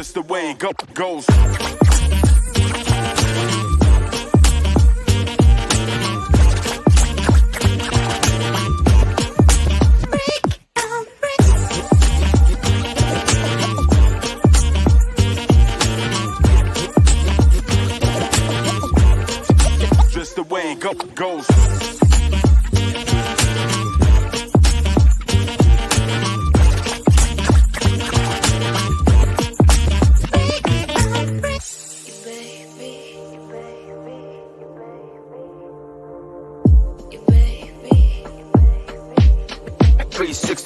Just the way it goes. Just the way it goes.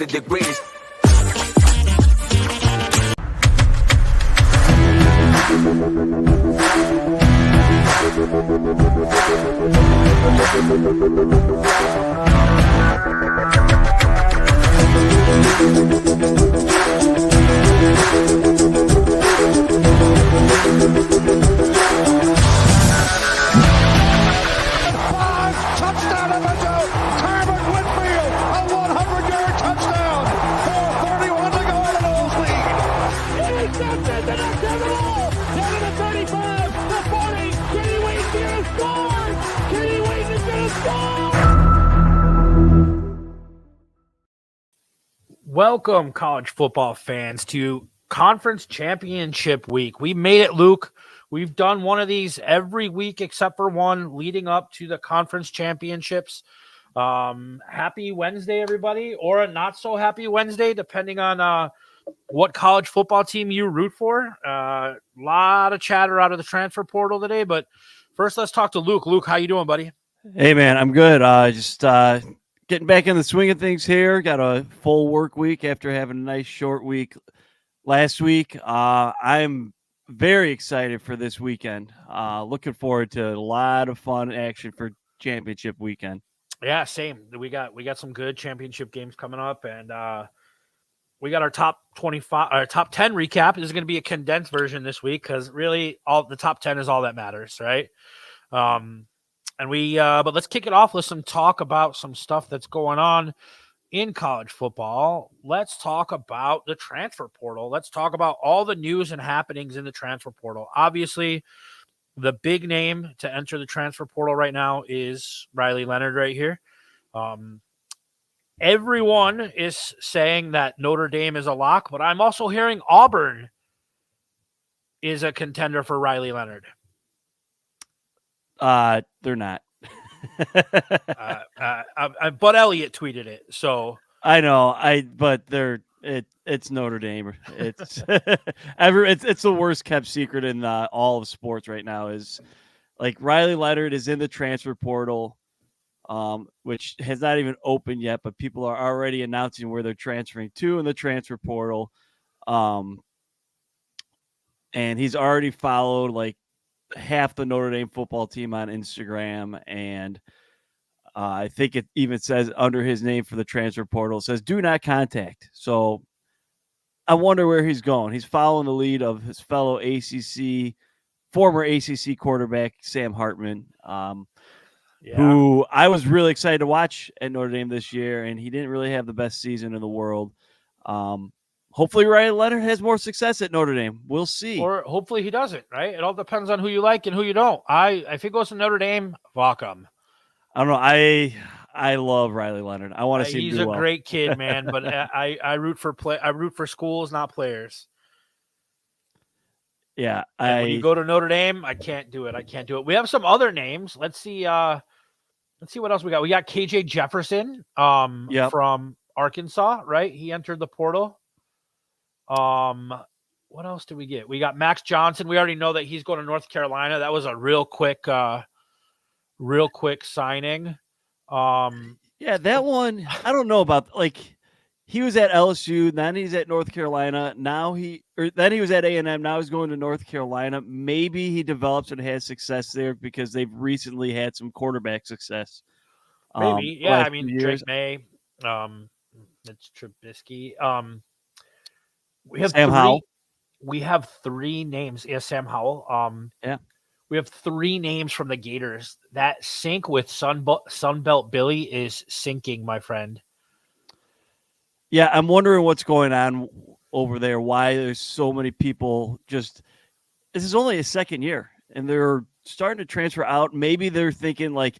Degrees. Welcome, college football fans, to Conference Championship Week. We made it, Luke. We've done one of these every week except for one leading up to the conference championships. Happy Wednesday, everybody, or a not so happy Wednesday, depending on what college football team you root for. A lot of chatter out of the transfer portal today, but first let's talk to Luke. Luke, how you doing, buddy? Hey, man, I'm good. Just getting back in the swing of things here. Got a full work week after having a nice short week last week. I'm very excited for this weekend. Looking forward to a lot of fun action for championship weekend. Yeah, same. We got some good championship games coming up, and we got our top 25, our top 10 recap. This is going to be a condensed version this week because really all the top 10 is all that matters, right? And but let's kick it off with some talk about some stuff that's going on in college football. Let's talk about the transfer portal. Let's talk about all the news and happenings in the transfer portal. Obviously, the big name to enter the transfer portal right now is Riley Leonard right here. Everyone is saying that Notre Dame is a lock, but I'm also hearing Auburn is a contender for Riley Leonard. They're not. Bud Elliott tweeted it, so I know. But it's Notre Dame. It's it's the worst kept secret in all of sports right now. Is like Riley Leonard is in the transfer portal, which has not even opened yet, but people are already announcing where they're transferring to in the transfer portal. And he's already followed like half the Notre Dame football team on Instagram, and I think it even says under his name for the transfer portal, says do not contact. So I wonder where he's going. He's following the lead of his fellow former ACC quarterback Sam Hartman, who I was really excited to watch at Notre Dame this year, and he didn't really have the best season in the world. Hopefully Riley Leonard has more success at Notre Dame. We'll see. Or hopefully he doesn't, right? It all depends on who you like and who you don't. If he goes to Notre Dame, welcome. I don't know. I love Riley Leonard. I want to see him do well. He's a great kid, man, but I root for schools, not players. Yeah. When you go to Notre Dame, I can't do it. We have some other names. Let's see what else we got. We got KJ Jefferson from Arkansas, right? He entered the portal. What else did we get? We got Max Johnson. We already know that he's going to North Carolina. That was a real quick signing. Yeah, that one, I don't know about, like, he was at LSU, then he's at North Carolina. Then he was at A&M. Now he's going to North Carolina. Maybe he develops and has success there because they've recently had some quarterback success. Maybe. Yeah. I mean, Drake May, it's Trubisky. We have Sam Howell. We have three names. Yeah, Sam Howell. Yeah. We have three names from the Gators. That sync with Sunbelt Billy is sinking, my friend. Yeah, I'm wondering what's going on over there. Why there's so many people just. This is only his second year, and they're starting to transfer out. Maybe they're thinking like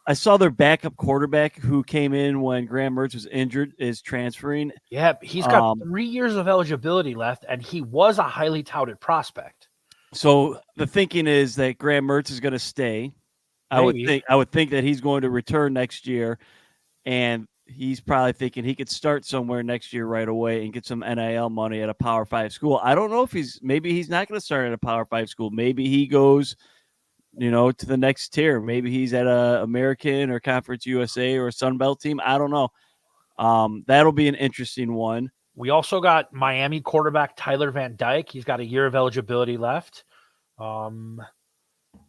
I saw their backup quarterback who came in when Graham Mertz was injured is transferring. Yeah, he's got 3 years of eligibility left, and he was a highly touted prospect. So the thinking is that Graham Mertz is going to stay. Maybe. I would think that he's going to return next year, and he's probably thinking he could start somewhere next year right away and get some NIL money at a Power 5 school. I don't know if maybe he's not going to start at a Power 5 school. Maybe he goes, to the next tier. Maybe he's at a American or Conference USA or a Sun Belt team. I don't know. That'll be an interesting one. We also got Miami quarterback Tyler Van Dyke. He's got a year of eligibility left.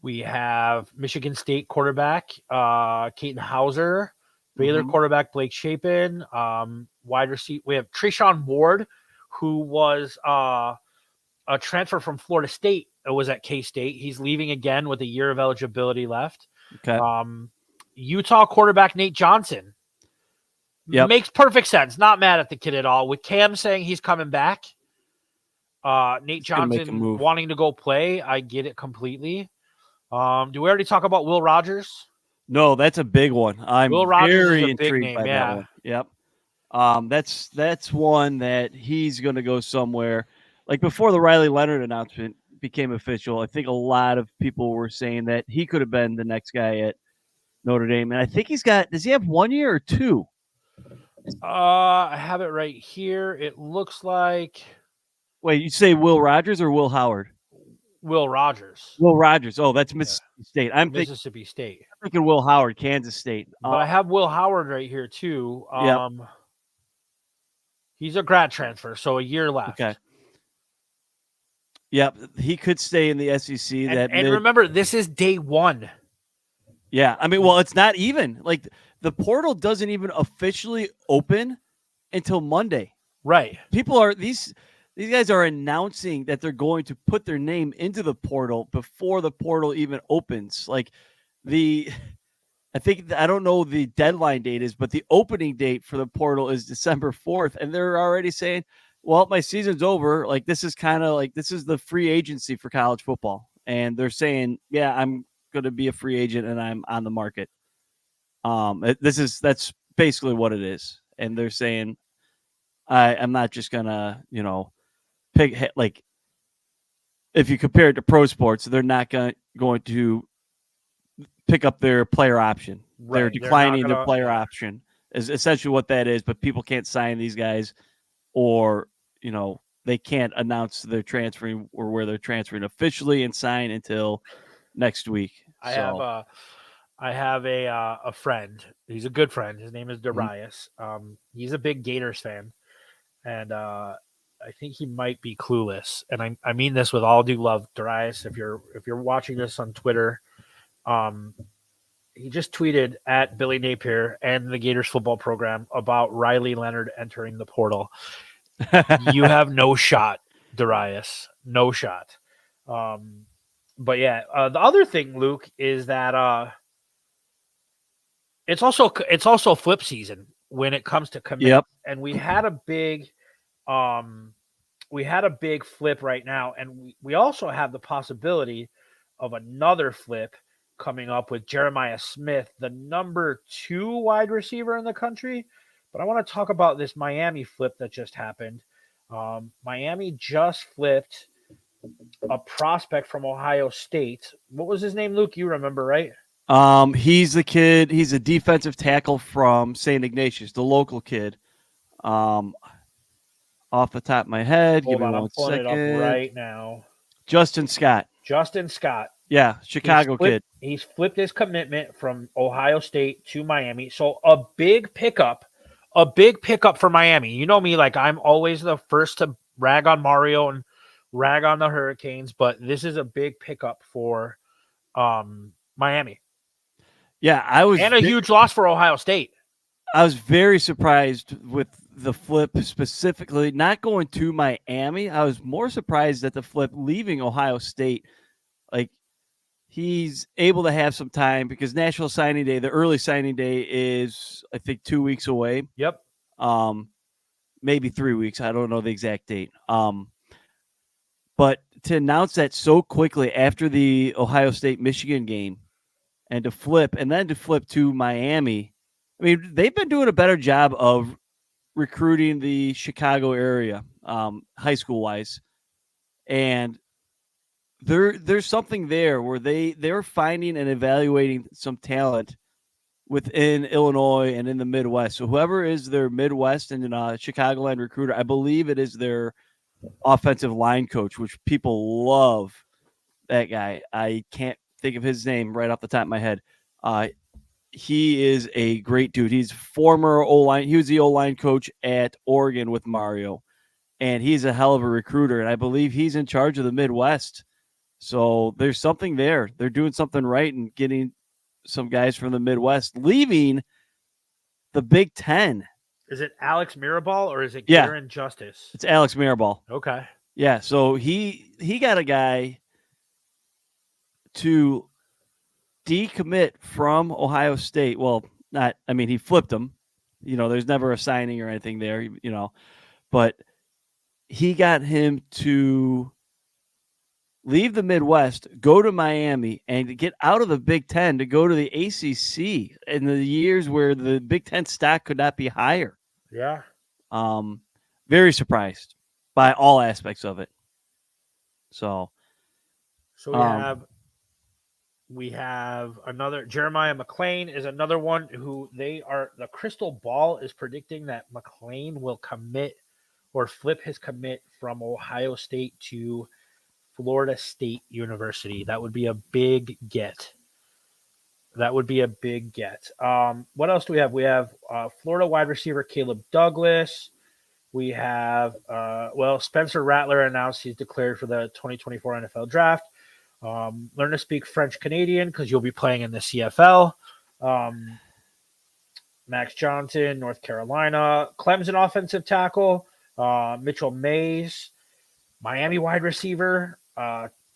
We have Michigan State quarterback Keaton Hauser, Baylor quarterback Blake Shapen, wide receiver. We have Treshaun Ward, who was a transfer from Florida State. It was at K-State. He's leaving again with a year of eligibility left. Okay. Utah quarterback Nate Johnson. Yep. Makes perfect sense. Not mad at the kid at all. With Cam saying he's coming back, Nate Johnson wanting to go play, I get it completely. Do we already talk about Will Rogers? No, that's a big one. Will Rogers very is a intrigued big name, by that one. Yep. That's one that he's going to go somewhere. Like before the Riley Leonard announcement became official, I think a lot of people were saying that he could have been the next guy at Notre Dame. And I think does he have 1 year or 2? I have it right here. It looks like. Wait, you say Will Rogers or Will Howard? Will Rogers. Will Rogers. Oh, that's Mississippi State. Mississippi State. I'm thinking Will Howard, Kansas State. But I have Will Howard right here too. He's a grad transfer, so a year left. Okay. Yep, he could stay in the SEC. And remember, this is day 1. Yeah, I mean, well, it's not even like the portal doesn't even officially open until Monday. Right. People are these guys are announcing that they're going to put their name into the portal before the portal even opens. Like I don't know the deadline date is, but the opening date for the portal is December 4th, and they're already saying, "Well, my season's over." Like this is the free agency for college football, and they're saying, "Yeah, I'm going to be a free agent and I'm on the market." That's basically what it is, and they're saying, "I'm not just gonna, pick like." If you compare it to pro sports, they're not going to pick up their player option. Right. They're declining the player option is essentially what that is, but people can't sign these guys or, they can't announce they're transferring or where they're transferring officially and sign until next week. I have a friend. He's a good friend. His name is Darius. He's a big Gators fan. And I think he might be clueless. And I mean this with all due love, Darius, if you're watching this on Twitter, he just tweeted at Billy Napier and the Gators football program about Riley Leonard entering the portal. You have no shot, Darius. No shot. But yeah, the other thing, Luke, is that it's also flip season when it comes to commit. Yep. And we had a big flip right now, and we also have the possibility of another flip coming up with Jeremiah Smith, the number 2 wide receiver in the country. But I want to talk about this Miami flip that just happened. Miami just flipped a prospect from Ohio State. What was his name, Luke? You remember, right? He's the kid. He's a defensive tackle from St. Ignatius, the local kid. Off the top of my head, Hold on, I'm pulling it up right now. Justin Scott. Yeah, Chicago kid. He's flipped his commitment from Ohio State to Miami. So a big pickup for Miami. You know me, like I'm always the first to rag on Mario and rag on the Hurricanes, but this is a big pickup for Miami. Yeah, and a huge loss for Ohio State. I was very surprised with the flip specifically, not going to Miami. I was more surprised at the flip leaving Ohio State. Like, he's able to have some time because National Signing Day, the early signing day is, I think, 2 weeks away. Yep. maybe 3 weeks. I don't know the exact date. But to announce that so quickly after the Ohio State Michigan game, and to flip to Miami, I mean, they've been doing a better job of recruiting the Chicago area, high school wise, and there's something there where they're finding and evaluating some talent within Illinois and in the Midwest. So whoever is their Midwest and Chicagoland recruiter, I believe it is their offensive line coach, which people love that guy. I can't think of his name right off the top of my head. He is a great dude. He's former O-line. He was the O-line coach at Oregon with Mario, and he's a hell of a recruiter. And I believe he's in charge of the Midwest. So there's something there. They're doing something right and getting some guys from the Midwest, leaving the Big Ten. Is it Alex Mirabal or is it Yeah. Kieran Justice? It's Alex Mirabal. Okay. Yeah, so he got a guy to decommit from Ohio State. Well, he flipped him. There's never a signing or anything there, but he got him to leave the Midwest, go to Miami, and get out of the Big Ten to go to the ACC in the years where the Big Ten stock could not be higher. Yeah. Very surprised by all aspects of it. So we have another Jeremiah McClain is another one who the crystal ball is predicting that McClain will commit or flip his commit from Ohio State to Florida State University. That would be a big get. What else do we have? We have Florida wide receiver Caleb Douglas. We have, Spencer Rattler announced he's declared for the 2024 NFL Draft. Learn to speak French Canadian because you'll be playing in the CFL. Max Johnson, North Carolina. Clemson offensive tackle. Mitchell Mays. Miami wide receiver.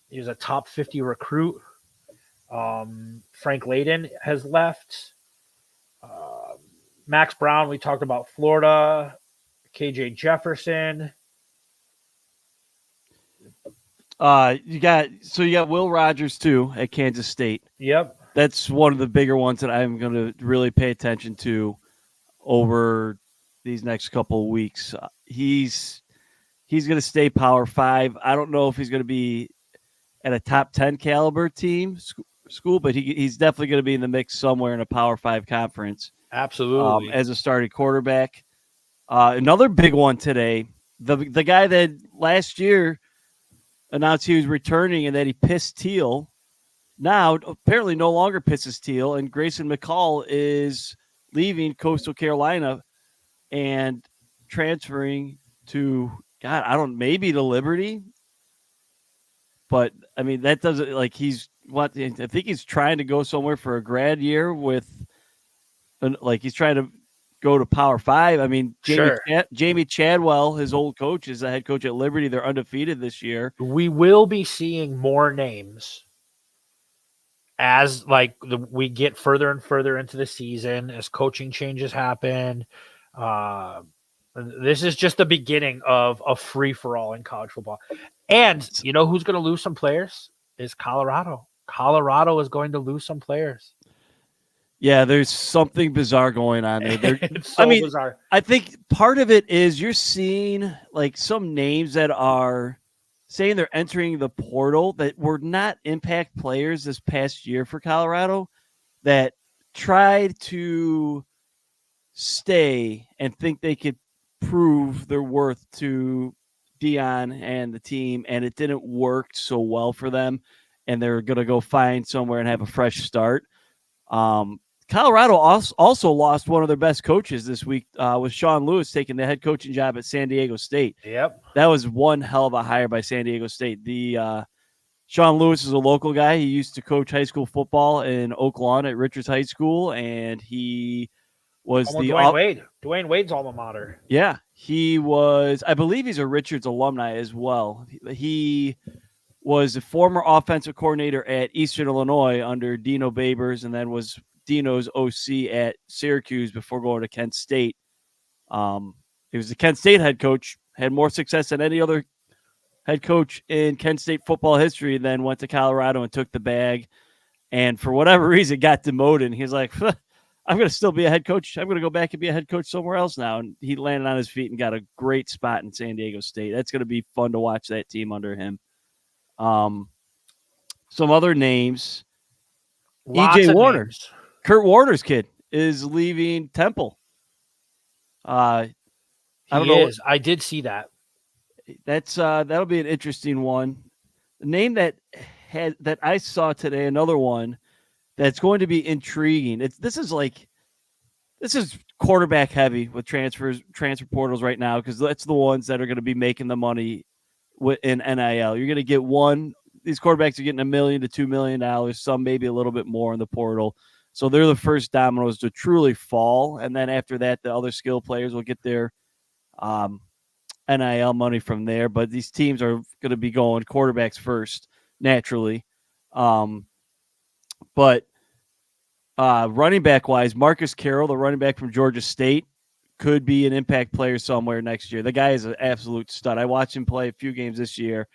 He was a top 50 recruit. Frank Layden has left. Max Brown, we talked about Florida. KJ Jefferson. You got Will Rogers too at Kansas State. Yep. That's one of the bigger ones that I'm going to really pay attention to over these next couple of weeks. He's going to stay Power 5. I don't know if he's going to be at a top 10 caliber team school, but he's definitely going to be in the mix somewhere in a Power 5 conference. Absolutely. As a starting quarterback. Another big one today, the guy that last year announced he was returning and that he pissed Teal, now apparently no longer pisses Teal, and Grayson McCall is leaving Coastal Carolina and transferring to maybe to Liberty. But I mean, that doesn't I think he's trying to go somewhere for a grad year he's trying to go to Power 5. I mean, Jamie Chadwell, his old coach, is the head coach at Liberty. They're undefeated this year. We will be seeing more names as we get further and further into the season, as coaching changes happen. This is just the beginning of a free-for-all in college football. And you know who's going to lose some players? Is Colorado. Colorado is going to lose some players. Yeah, there's something bizarre going on there. It's so bizarre. I think part of it is you're seeing some names that are saying they're entering the portal that were not impact players this past year for Colorado that tried to stay and think they could prove their worth to Dion and the team, and it didn't work so well for them, and they're going to go find somewhere and have a fresh start. Colorado also lost one of their best coaches this week with Sean Lewis taking the head coaching job at San Diego State. Yep. That was one hell of a hire by San Diego State. Sean Lewis is a local guy. He used to coach high school football in Oak Lawn at Richards High School, and he was Dwayne Wade's alma mater. Yeah, he was. I believe he's a Richards alumni as well. He was a former offensive coordinator at Eastern Illinois under Dino Babers, and then was Dino's OC at Syracuse before going to Kent State. He was the Kent State head coach, had more success than any other head coach in Kent State football history, then went to Colorado and took the bag. And for whatever reason, got demoted. And he's like, I'm going to still be a head coach. I'm going to go back and be a head coach somewhere else now. And he landed on his feet and got a great spot in San Diego State. That's going to be fun to watch that team under him. Some other names. Lots EJ of Warner, names. Kurt Warner's kid, is leaving Temple. I don't know. I did see that. That'll be an interesting one. The name that I saw today, another one that's going to be intriguing. This is quarterback heavy with transfer portals right now, because that's the ones that are going to be making the money in NIL. You're going to get one. These quarterbacks are getting $1 million to $2 million. Some maybe a little bit more in the portal. So they're the first dominoes to truly fall, and then after that, the other skill players will get their NIL money from there. But these teams are going to be going quarterbacks first naturally. But running back wise, Marcus Carroll, the running back from Georgia State, could be an impact player somewhere next year. The guy is an absolute stud. I watched him play a few games this year,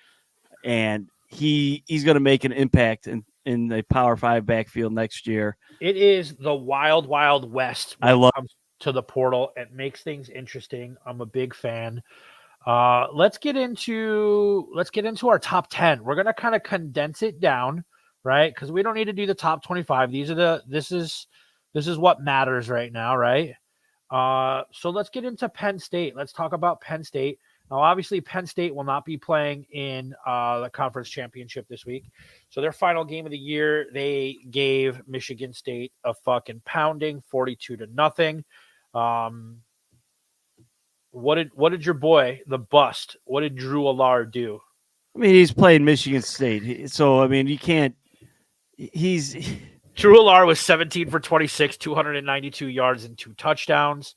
and he's going to make an impact in the Power 5 backfield next year. It is the wild, wild west when it comes to the portal. It makes things interesting. I'm a big fan. Let's get into our top 10. We're going to kind of condense it down, right? Because we don't need to do the top 25. This is what matters right now, right? So let's get into Penn State. Let's talk about Penn State. Now, obviously, Penn State will not be playing in the conference championship this week. So their final game of the year, they gave Michigan State a fucking pounding, 42-0. What did your boy, the bust, what did Drew Allard do? I mean, he's playing Michigan State. So, I mean, you can't – Drew Allard was 17 for 26, 292 yards and 2 touchdowns.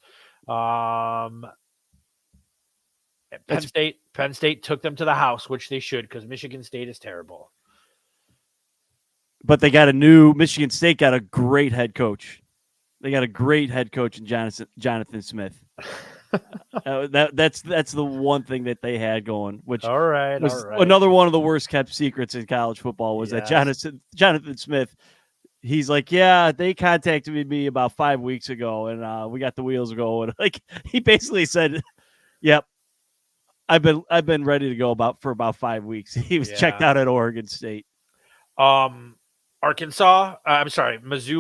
Penn State took them to the house, which they should, because Michigan State is terrible. But Michigan State got a great head coach. They got a great head coach in Jonathan Smith. That's the one thing that they had going, which all right. Another one of the worst kept secrets in college football was that Jonathan Smith. He's like, yeah, they contacted me about 5 weeks ago, and we got the wheels going. Like, he basically said, "Yep, I've been ready to go for about 5 weeks." He was checked out at Oregon State. Mizzou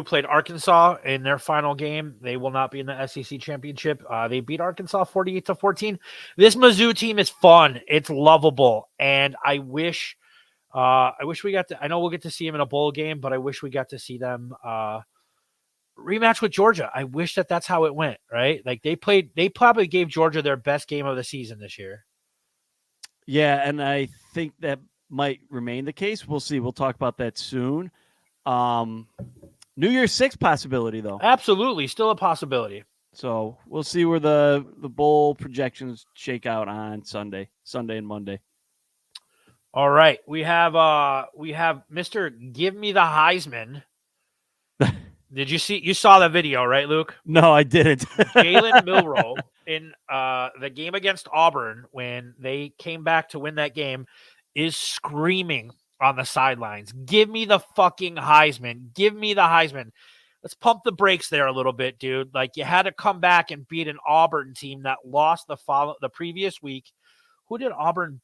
played Arkansas in their final game. They will not be in the SEC championship. They beat Arkansas 48-14. This Mizzou team is fun. It's lovable, and I wish we got to. I know we'll get to see them in a bowl game, but I wish we got to see them rematch with Georgia. I wish that's how it went. Right? Like they probably gave Georgia their best game of the season this year. Yeah, and I think that might remain the case. We'll see. We'll talk about that soon. New Year's 6 possibility, though. Absolutely, still a possibility. So we'll see where the bowl projections shake out on Sunday and Monday. All right, we have Mr. Give Me the Heisman. Did you saw the video, right, Luke? No, I didn't. Jalen Milroe in the game against Auburn, when they came back to win that game, is screaming on the sidelines, "Give me the fucking Heisman. Give me the Heisman." Let's pump the brakes there a little bit, dude. Like, you had to come back and beat an Auburn team that lost the previous week. Who did Auburn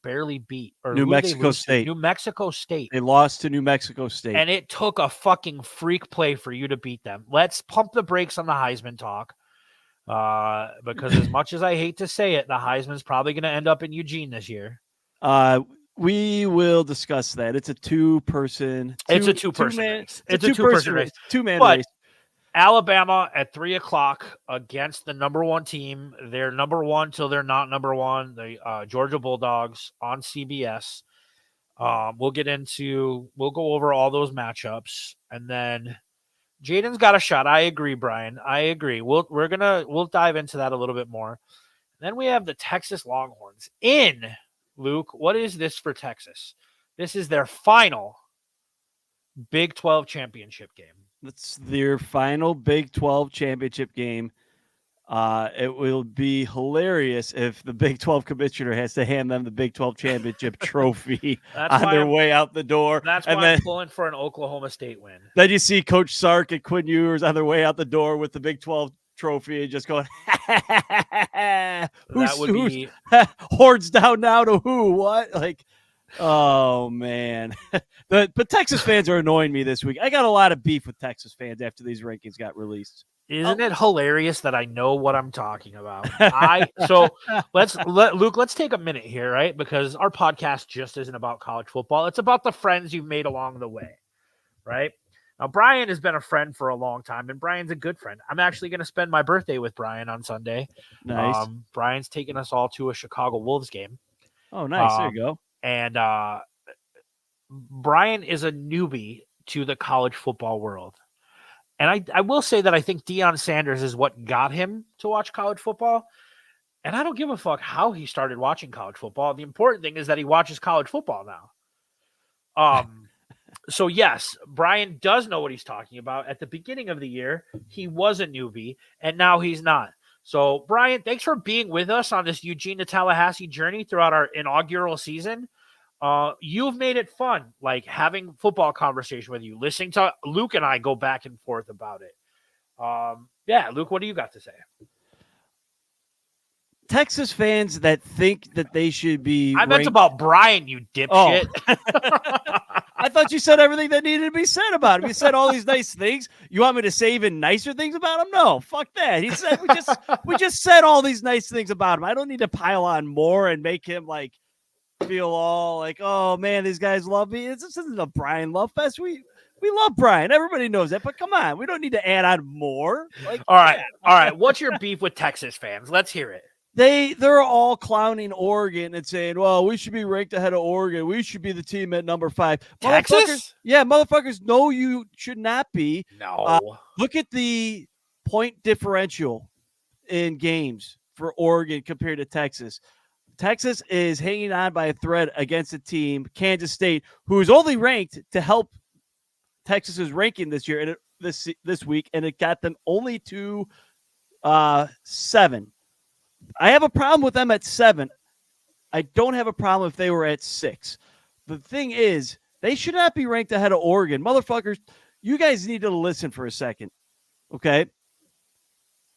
barely beat? Or New Mexico State. New Mexico State. They lost to New Mexico State. And it took a fucking freak play for you to beat them. Let's pump the brakes on the Heisman talk. Because as much as I hate to say it, the Heisman's probably going to end up in Eugene this year. We will discuss that. It's a two-person race. It's a two-person race. Two-man race. Alabama at 3:00 against the number one team. They're number one till they're not number one. The Georgia Bulldogs on CBS. We'll go over all those matchups, and then Jaden's got a shot. I agree, Brian. I agree. We'll dive into that a little bit more. Then we have the Texas Longhorns in. Luke, what is this for Texas? This is their final Big 12 championship game. It's their final Big 12 championship game. It will be hilarious if the Big 12 commissioner has to hand them the Big 12 championship trophy on their way out the door. That's and why then, I'm pulling for an Oklahoma State win. Then you see Coach Sark and Quinn Ewers on their way out the door with the Big 12 trophy and just going, who's hordes down now to who? What? Like, oh, man. But Texas fans are annoying me this week. I got a lot of beef with Texas fans after these rankings got released. Isn't it hilarious that I know what I'm talking about? Luke, let's take a minute here, right? Because our podcast just isn't about college football. It's about the friends you've made along the way, right? Now, Brian has been a friend for a long time, and Brian's a good friend. I'm actually going to spend my birthday with Brian on Sunday. Nice. Brian's taking us all to a Chicago Wolves game. Oh, nice. There you go. And Brian is a newbie to the college football world. And I will say that I think Deion Sanders is what got him to watch college football. And I don't give a fuck how he started watching college football. The important thing is that he watches college football now. So, yes, Brian does know what he's talking about. At the beginning of the year, he was a newbie, and now he's not. So, Brian, thanks for being with us on this Eugene to Tallahassee journey throughout our inaugural season. You've made it fun, like having football conversation with you, listening to Luke and I go back and forth about it. Yeah, Luke, what do you got to say? Texas fans that think that they should be meant about Brian, you dipshit. Oh. I thought you said everything that needed to be said about him. You said all these nice things. You want me to say even nicer things about him? No, fuck that. He said we just said all these nice things about him. I don't need to pile on more and make him like feel all like, oh man, these guys love me. This isn't a Brian love fest. We love Brian. Everybody knows that, but come on, we don't need to add on more. Like, all right. What's your beef with Texas fans? Let's hear it. They're all clowning Oregon and saying, well, we should be ranked ahead of Oregon. We should be the team at number 5. Texas? Yeah, motherfuckers, no, you should not be. No. Look at the point differential in games for Oregon compared to Texas. Texas is hanging on by a thread against a team, Kansas State, who is only ranked to help Texas's ranking this year and this week, and it got them only to 7. I have a problem with them at 7. I don't have a problem if they were at 6. The thing is, they should not be ranked ahead of Oregon. Motherfuckers, you guys need to listen for a second, okay?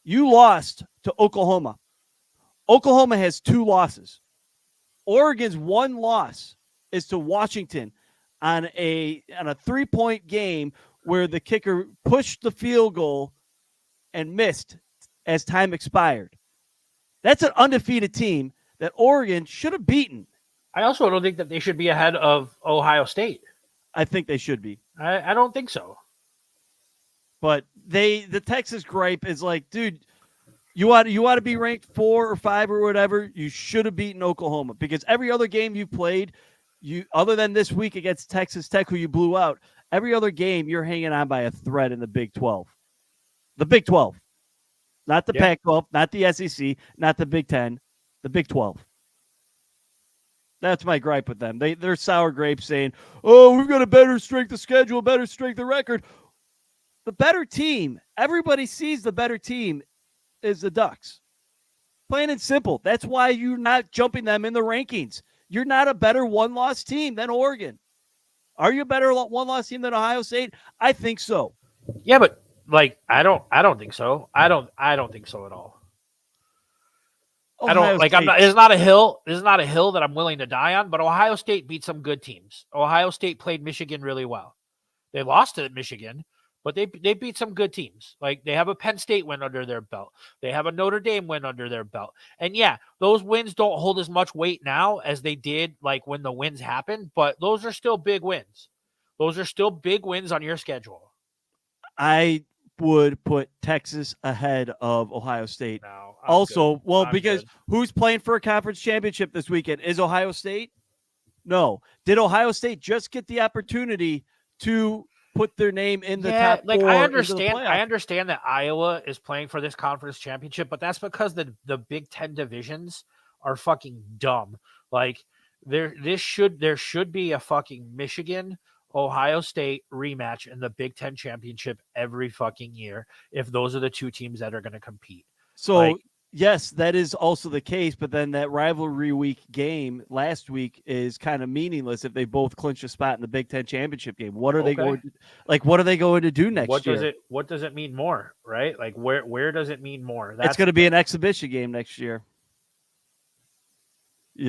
You lost to Oklahoma. Oklahoma has 2 losses. Oregon's 1 loss is to Washington on a 3-point game where the kicker pushed the field goal and missed as time expired. That's an undefeated team that Oregon should have beaten. I also don't think that they should be ahead of Ohio State. I think they should be. I don't think so. But the Texas gripe is like, dude, you want to be ranked 4 or 5 or whatever, you should have beaten Oklahoma, because every other game you played, other than this week against Texas Tech, who you blew out, every other game you're hanging on by a thread in the Big 12. The Big 12. Not the Pac-12, not the SEC, not the Big 10, the Big 12. That's my gripe with them. They're sour grapes saying, oh, we've got a better strength of schedule, better strength of record. The better team, everybody sees the better team is the Ducks. Plain and simple. That's why you're not jumping them in the rankings. You're not a better one-loss team than Oregon. Are you a better one-loss team than Ohio State? I think so. Yeah, but like I don't think so. I don't think so at all. Ohio State. I'm not. It's not a hill. This is not a hill that I'm willing to die on. But Ohio State beat some good teams. Ohio State played Michigan really well. They lost to Michigan, but they beat some good teams. Like they have a Penn State win under their belt. They have a Notre Dame win under their belt. And yeah, those wins don't hold as much weight now as they did like when the wins happened. But those are still big wins. Those are still big wins on your schedule. I would put Texas ahead of Ohio State. No, because who's playing for a conference championship this weekend? Is Ohio State? No. Did Ohio State just get the opportunity to put their name in the top 4? I understand that Iowa is playing for this conference championship, but that's because the Big Ten divisions are fucking dumb. Like there should be a fucking Michigan Ohio State rematch in the Big Ten championship every fucking year if those are the 2 teams that are going to compete. So Like, yes, that is also the case, but then that rivalry week game last week is kind of meaningless if they both clinch a spot in the Big Ten championship game. What are they okay, going to what are they going to do next year? what does it mean more, right? Like, where does it mean more? It's going to be an exhibition game next year.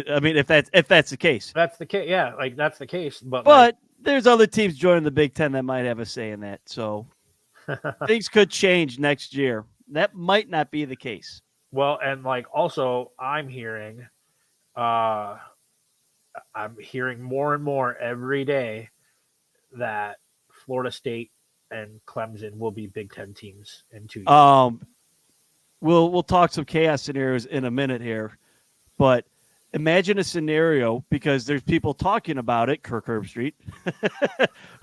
I mean, if that's the case. That's the case. Yeah, like that's the case. But there's other teams joining the Big Ten that might have a say in that. So things could change next year. That might not be the case. well, and like also I'm hearing more and more every day that Florida State and Clemson will be Big Ten teams in 2 years. We'll talk some chaos scenarios in a minute here, but imagine a scenario, because there's people talking about it, Kirk Herbstreit,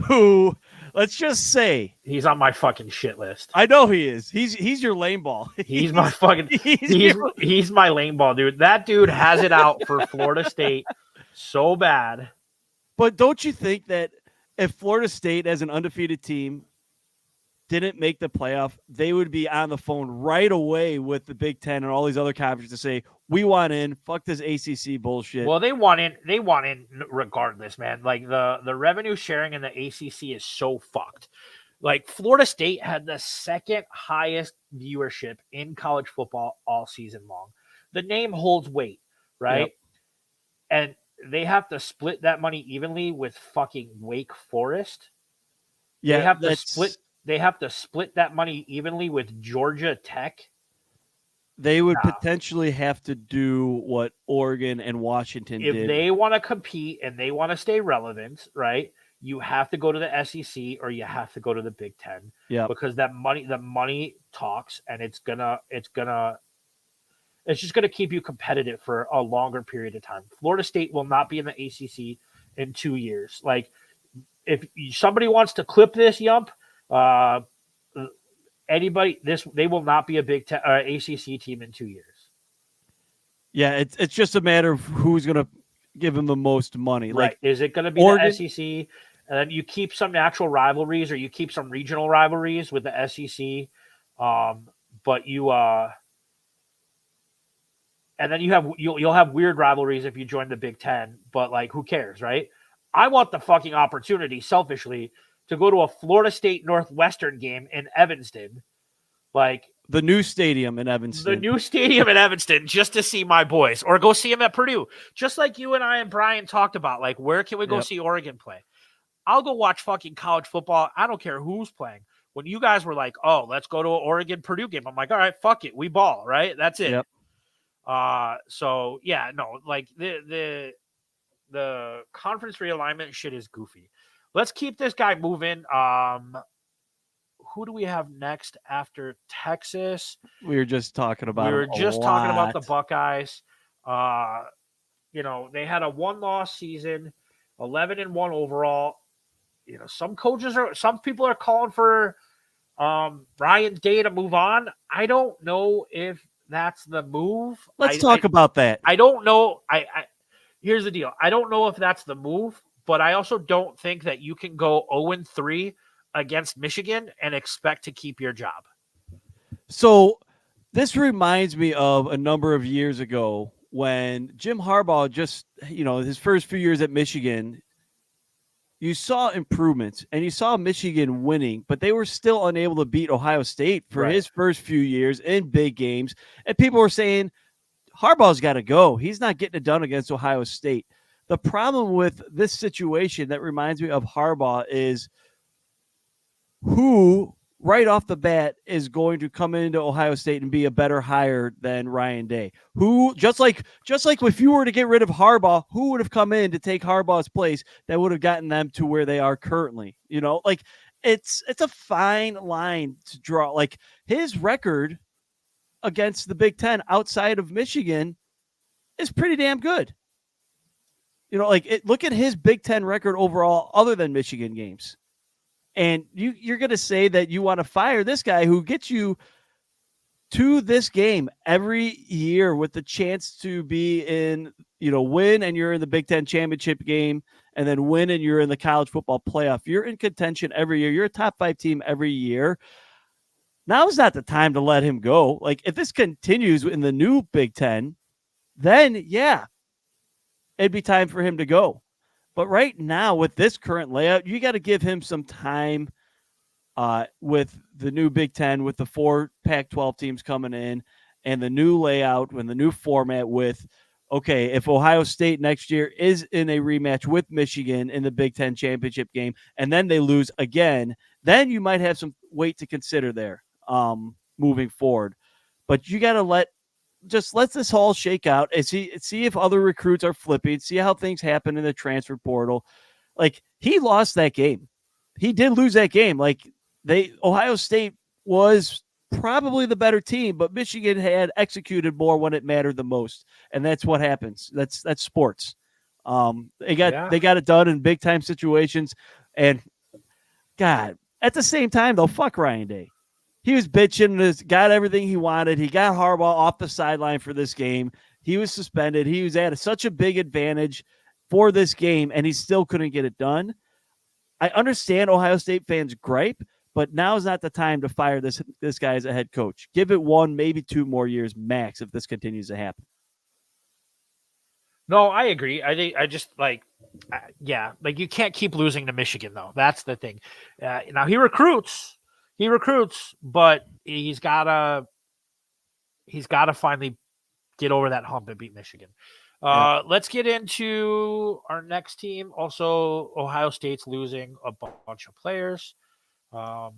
who, let's just say, He's on my fucking shit list. I know he is. He's your lame ball. He's my fucking he's my lame ball, dude. That dude has it out for Florida State so bad. But don't you think that if Florida State as an undefeated team didn't make the playoff, they would be on the phone right away with the Big Ten and all these other conferences to say, we want in, fuck this ACC bullshit. Well, they want in regardless, man. Like the revenue sharing in the ACC is so fucked. Like Florida State had the second highest viewership in college football all season long. The name holds weight, right? Yep. And they have to split that money evenly with fucking Wake Forest. Yeah, They have to split that money evenly with Georgia Tech. They would potentially have to do what Oregon and Washington did. If they want to compete and they want to stay relevant, right? You have to go to the SEC or you have to go to the Big Ten. Yeah. Because the money talks, and it's just gonna keep you competitive for a longer period of time. Florida State will not be in the ACC in 2 years. Like, if somebody wants to clip this, Yump, they will not be a Big Ten ACC team in 2 years. Yeah, it's just a matter of who's going to give them the most money. Right? Like, Is it going to be Oregon, the SEC? And then you keep some natural rivalries, or you keep some regional rivalries with the SEC. But and then you'll have weird rivalries if you join the Big Ten. But like, who cares, right? I want the fucking opportunity, selfishly, to go to a Florida State Northwestern game in Evanston, like the new stadium in Evanston. Just to see my boys, or go see them at Purdue. Just like you and I and Brian talked about, like, where can we go see Oregon play? I'll go watch fucking college football. I don't care who's playing. When you guys were like, oh, let's go to an Oregon Purdue game, I'm like, all right, fuck it. We ball, right? That's it. Yep. So yeah, no, like the conference realignment shit is goofy. Let's keep this guy moving. Who do we have next after Texas? We were just talking about the Buckeyes. They had a 1-loss season, 11-1 overall. Some people are calling for Ryan Day to move on. I don't know if that's the move. Let's talk about that. I don't know. Here's the deal. I don't know if that's the move, but I also don't think that you can go 0-3 against Michigan and expect to keep your job. So this reminds me of a number of years ago when Jim Harbaugh just, his first few years at Michigan, you saw improvements and you saw Michigan winning, but they were still unable to beat Ohio State for his first few years in big games. And people were saying, Harbaugh's got to go. He's not getting it done against Ohio State. The problem with this situation that reminds me of Harbaugh is who right off the bat is going to come into Ohio State and be a better hire than Ryan Day? Who, just like if you were to get rid of Harbaugh, who would have come in to take Harbaugh's place that would have gotten them to where they are currently? It's a fine line to draw. Like, his record against the Big Ten outside of Michigan is pretty damn good. Look at his Big Ten record overall other than Michigan games. And you're going to say that you want to fire this guy who gets you to this game every year with the chance to be in, win and you're in the Big Ten championship game, and then win and you're in the college football playoff. You're in contention every year. You're a top 5 team every year. Now's not the time to let him go. Like, if this continues in the new Big Ten, then yeah, it'd be time for him to go. But right now, with this current layout, you got to give him some time with the new Big Ten, with the 4 Pac-12 teams coming in, and the new layout and the new format with, okay, if Ohio State next year is in a rematch with Michigan in the Big Ten championship game, and then they lose again, then you might have some weight to consider there moving forward. But you got to let this all shake out and see if other recruits are flipping, see how things happen in the transfer portal. Like, he lost that game. He did lose that game. Like, Ohio State was probably the better team, but Michigan had executed more when it mattered the most. And that's what happens. That's sports. They got it done in big time situations. And God, at the same time though, fuck Ryan Day. He was bitching, got everything he wanted. He got Harbaugh off the sideline for this game. He was suspended. He was at such a big advantage for this game, and he still couldn't get it done. I understand Ohio State fans' gripe, but now is not the time to fire this guy as a head coach. Give it 1, maybe 2 more years max if this continues to happen. No, I agree. I just like you can't keep losing to Michigan though. That's the thing. Now he recruits, but he's gotta finally get over that hump and beat Michigan. Let's get into our next team. Also, Ohio State's losing a bunch of players. Marvin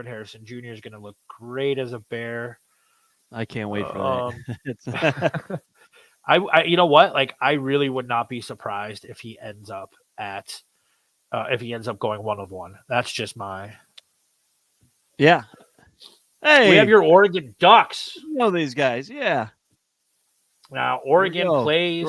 Harrison Jr. is going to look great as a Bear. I can't wait for that. I you know what? Like, I really would not be surprised if he ends up going 1 of 1. That's just my. Yeah. Hey, we have your Oregon Ducks. You know these guys, yeah. Now Oregon plays.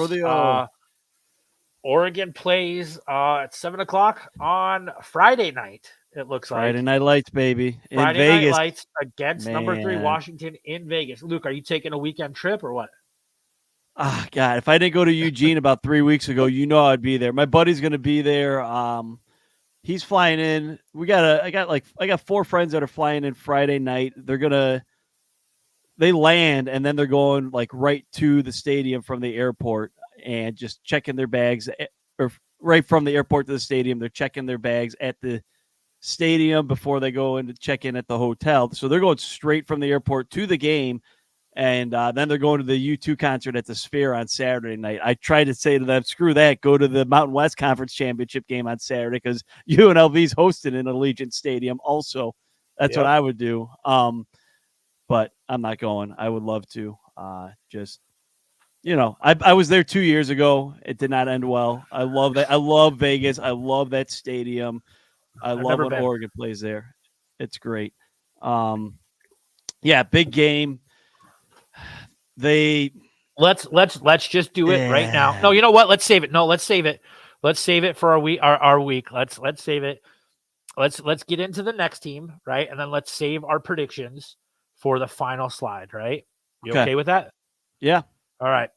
Oregon plays at 7:00 on Friday night. It looks Friday Night Lights, baby. Friday in Vegas. Night Lights against number 3 Washington in Vegas. Luke, are you taking a weekend trip or what? Oh, God, if I didn't go to Eugene about 3 weeks ago, I'd be there. My buddy's going to be there. He's flying in. I got 4 friends that are flying in Friday night. They land and then they're going like right to the stadium from the airport and just checking their bags, or right from the airport to the stadium. They're checking their bags at the stadium before they go in to check in at the hotel. So they're going straight from the airport to the game. And then they're going to the U2 concert at the Sphere on Saturday night. I tried to say to them, screw that, go to the Mountain West Conference Championship game on Saturday because UNLV's hosted in Allegiant Stadium also. That's what I would do. But I'm not going. I would love to. I was there 2 years ago. It did not end well. I love that. I love Vegas. I love that stadium. I love when Oregon plays there. It's great. Big game. Let's just do it right now. No, you know what? Let's save it. No, let's save it. Let's save it for our week. Let's save it. Let's get into the next team, right? And then let's save our predictions for the final slide, right? You okay with that? Yeah. All right.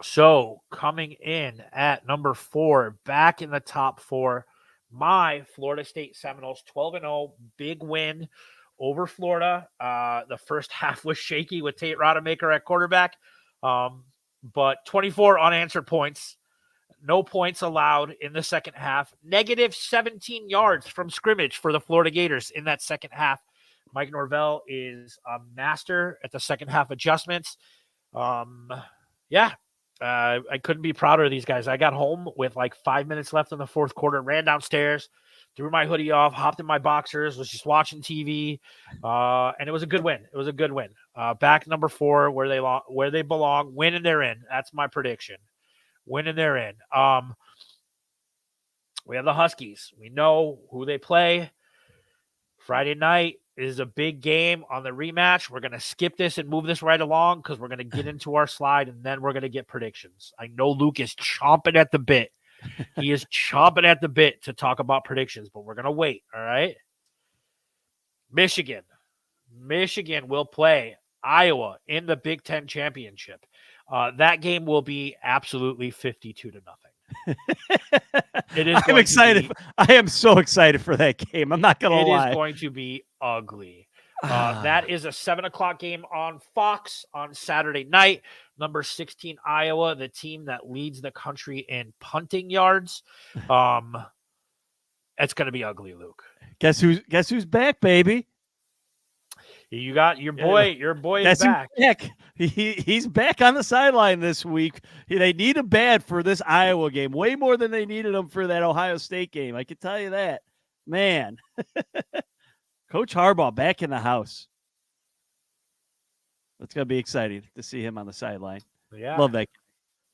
So coming in at number 4, back in the top 4, my Florida State Seminoles, 12-0, big win over Florida. The first half was shaky with Tate Rodemaker at quarterback, but 24 unanswered points. No points allowed in the second half. Negative 17 yards from scrimmage for the Florida Gators in that second half. Mike Norvell is a master at the second half adjustments. I couldn't be prouder of these guys. I got home with like 5 minutes left in the fourth quarter, ran downstairs, threw my hoodie off, hopped in my boxers, was just watching TV, and it was a good win. It was a good win. Back number 4 where they belong, win and they're in. That's my prediction. Win and they're in. We have the Huskies. We know who they play. Friday night is a big game on the rematch. We're going to skip this and move this right along because we're going to get into our slide and then we're going to get predictions. I know Luke is chomping at the bit. He is chomping at the bit to talk about predictions, but we're going to wait, all right? Michigan will play Iowa in the Big Ten Championship. That game will be absolutely 52-0. It is. I'm excited. I am so excited for that game. I'm not gonna lie. It is going to be ugly. That is a 7:00 game on Fox on Saturday night. Number 16 Iowa, the team that leads the country in punting yards. It's going to be ugly, Luke. Guess who's back, baby? You got your boy. Your boy is back. He's back on the sideline this week. They need him bad for this Iowa game, way more than they needed him for that Ohio State game. I can tell you that, man. Coach Harbaugh back in the house. It's gonna be exciting to see him on the sideline. Yeah, love that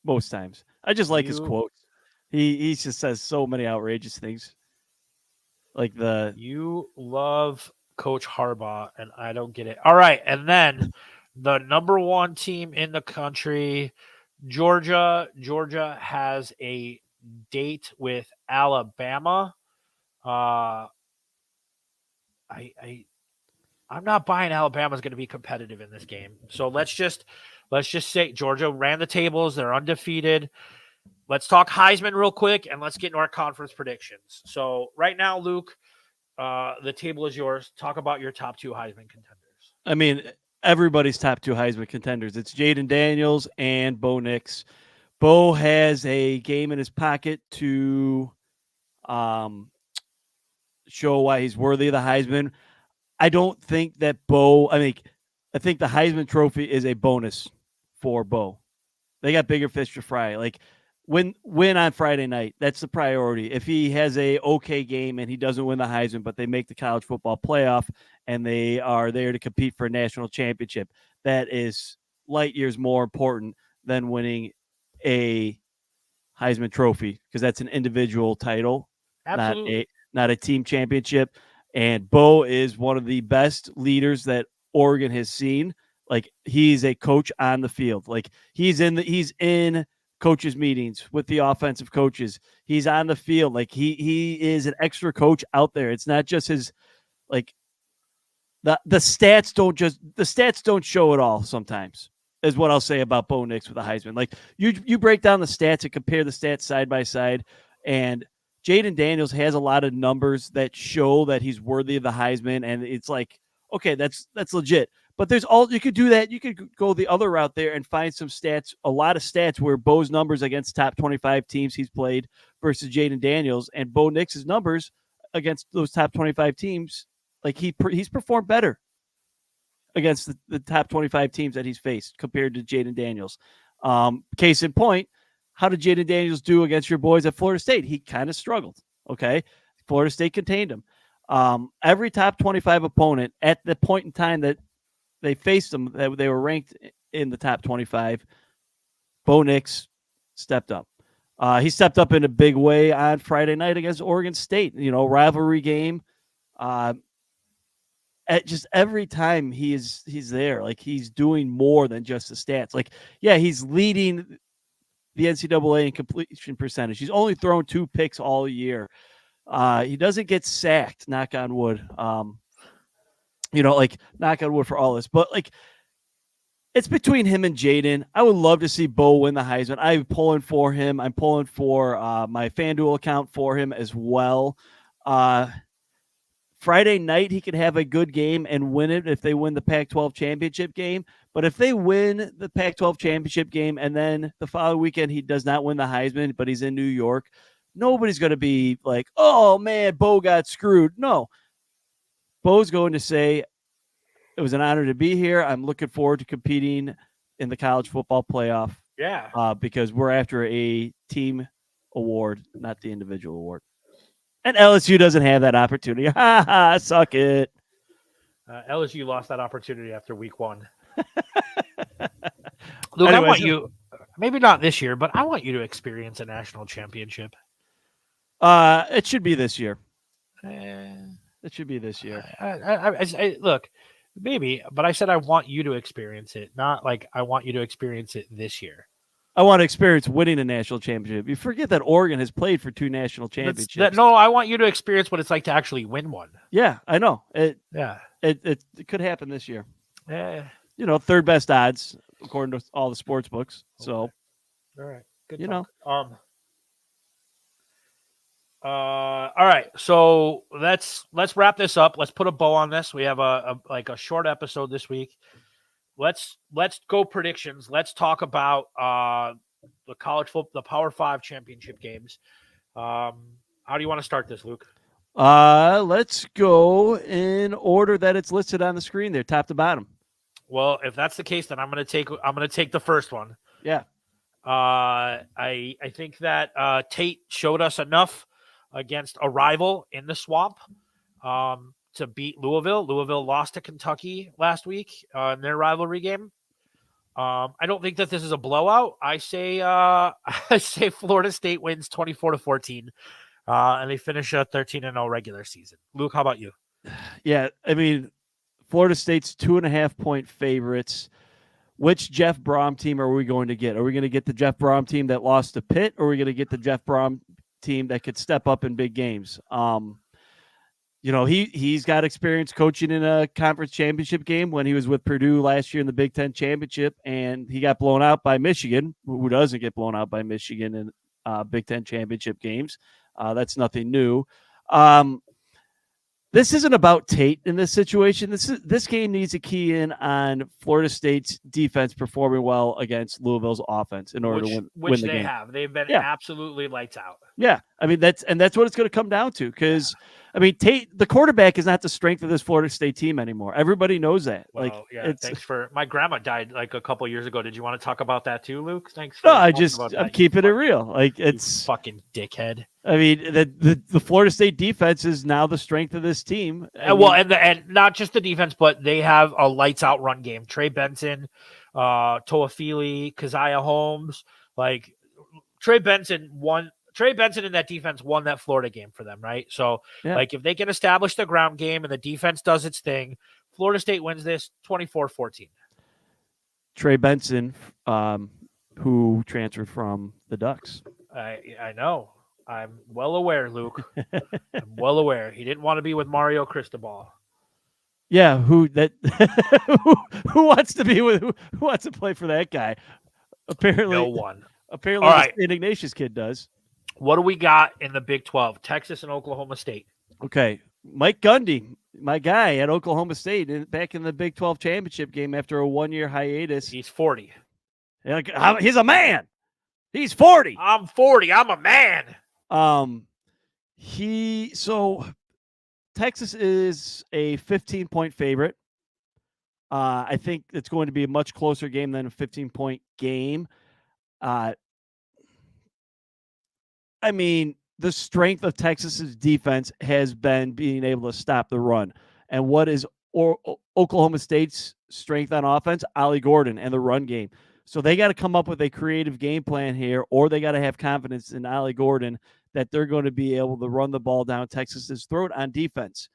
most times. I just like his quotes. He just says so many outrageous things. Like you love Coach Harbaugh, and I don't get it. All right, and then the number 1 team in the country, Georgia. Georgia has a date with Alabama. I'm not buying Alabama's going to be competitive in this game. So let's just say Georgia ran the tables. They're undefeated. Let's talk Heisman real quick, and let's get into our conference predictions. So right now, Luke, the table is yours. Talk about your top 2 Heisman contenders. I mean, everybody's top 2 Heisman contenders. It's Jaden Daniels and Bo Nix. Bo has a game in his pocket to show why he's worthy of the Heisman. I don't think that I think the Heisman Trophy is a bonus for Bo. They got bigger fish to fry. Like, win on Friday night. That's the priority. If he has a okay game and he doesn't win the Heisman, but they make the college football playoff and they are there to compete for a national championship, that is light years more important than winning a Heisman Trophy, because that's an individual title, Absolutely. not a team championship. And Bo is one of the best leaders that Oregon has seen. Like, he's a coach on the field. Like, he's in coaches meetings with the offensive coaches. He's on the field. Like, he is an extra coach out there. It's not just his, like, the stats don't show it all sometimes, is what I'll say about Bo Nix with the Heisman. Like, you break down the stats and compare the stats side by side, and Jaden Daniels has a lot of numbers that show that he's worthy of the Heisman, and it's like, okay, that's legit. But you could do that. You could go the other route there and find some stats, a lot of stats where Bo's numbers against top 25 teams he's played versus Jaden Daniels, and Bo Nix's numbers against those top 25 teams, like, he's performed better against the top 25 teams that he's faced compared to Jaden Daniels. Case in point, how did Jaden Daniels do against your boys at Florida State? He kind of struggled. Okay. Florida State contained him. Every top 25 opponent at the point in time that they faced them, that they were ranked in the top 25, Bo Nix stepped up. He stepped up in a big way on Friday night against Oregon State, rivalry game. At just every time he's there, like, he's doing more than just the stats. Like, yeah, he's leading the NCAA in completion percentage. He's only thrown 2 picks all year. He doesn't get sacked, knock on wood. Knock on wood for all this. But, like, it's between him and Jaden. I would love to see Bo win the Heisman. I'm pulling for him. I'm pulling for my FanDuel account for him as well. Friday night, he could have a good game and win it if they win the Pac-12 championship game. But if they win the Pac-12 championship game and then the following weekend he does not win the Heisman, but he's in New York, nobody's going to be like, oh, man, Bo got screwed. No. Bo's going to say, it was an honor to be here. I'm looking forward to competing in the college football playoff. Yeah. Because we're after a team award, not the individual award. And LSU doesn't have that opportunity. Ha ha, suck it. LSU lost that opportunity after week 1. Luke, I want you, maybe not this year, but I want you to experience a national championship. It should be this year. It should be this year. Look, maybe, but I said I want you to experience it, not like I want you to experience it this year. I want to experience winning a national championship. You forget that Oregon has played for 2 national championships. No, I want you to experience what it's like to actually win one. Yeah, I know. It could happen this year. Yeah. Third best odds according to all the sports books. So, all right, good. Talk. All right, so let's wrap this up. Let's put a bow on this. We have a short episode this week. Let's go predictions. Let's talk about the college football, the Power 5 championship games. How do you want to start this, Luke? Let's go in order that it's listed on the screen there, top to bottom. Well, if that's the case, then I'm gonna take the first one. Yeah. I think that Tate showed us enough against a rival in the swamp to beat Louisville. Louisville lost to Kentucky last week in their rivalry game. I don't think that this is a blowout. I say Florida State wins 24-14, and they finish a 13-0 regular season. Luke, how about you? Yeah, I mean, Florida State's 2.5-point favorites. Which Jeff Brom team are we going to get? Are we going to get the Jeff Brom team that lost to Pitt, or are we going to get the Jeff Brom team that could step up in big games? He's got experience coaching in a conference championship game when he was with Purdue last year in the Big Ten championship, and he got blown out by Michigan. Who doesn't get blown out by Michigan in Big Ten championship games? That's nothing new. This isn't about Tate in this situation. This game needs to key in on Florida State's defense performing well against Louisville's offense in order to win the game. Which they have. They've been absolutely lights out. Yeah, I mean that's what it's going to come down to because I mean Tate, the quarterback, is not the strength of this Florida State team anymore. Everybody knows that. Well, thanks for my grandma died like a couple years ago. Did you want to talk about that too, Luke? Thanks. I'm keeping it real. Like it's fucking dickhead. I mean the Florida State defense is now the strength of this team. And not just the defense, but they have a lights out run game. Trey Benson, Toafili, Keziah Holmes, like Trey Benson in that defense won that Florida game for them, right? So, like, if they can establish the ground game and the defense does its thing, Florida State wins this 24-14. Trey Benson, who transferred from the Ducks. I know. I'm well aware, Luke. I'm well aware. He didn't want to be with Mario Cristobal. Yeah, who wants to be with who wants to play for that guy? Apparently, no one. Apparently, the St. Ignatius kid does. What do we got in the Big 12? Texas and Oklahoma State. Okay. Mike Gundy, my guy at Oklahoma State, back in the Big 12 championship game after a 1-year hiatus. He's 40. He's a man. He's 40. I'm 40. I'm a man. Texas is a 15-point favorite. I think it's going to be a much closer game than a 15-point game. I mean, the strength of Texas's defense has been being able to stop the run. And what is Oklahoma State's strength on offense? Ollie Gordon and the run game. So they got to come up with a creative game plan here, or they got to have confidence in Ollie Gordon that they're going to be able to run the ball down Texas's throat on defense.